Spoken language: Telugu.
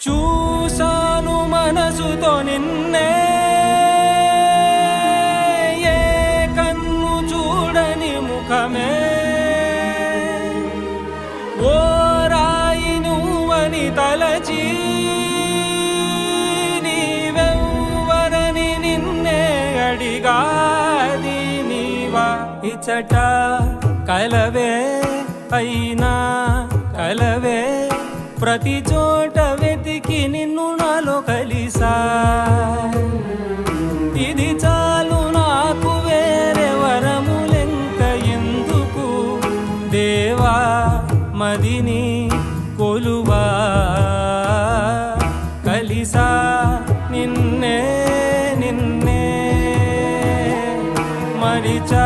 చూసాను మనసుతో నిన్నే, ఏ కన్ను చూడని ముఖమే, ఓ రాయి నువ్వని తలచి నీవెవ్వరని నిన్నే అడిగాది నీవా. ఇచ్చట కలవే అయినా కలవే, ప్రతి చోట వెతికి నిన్ను నాలో కలిసా. ఇది చాలు నాకు, వేరే వరములెంక ఎందుకు దేవా, మదిని కొలువా. కలిసా నిన్నే నిన్నే మరిచా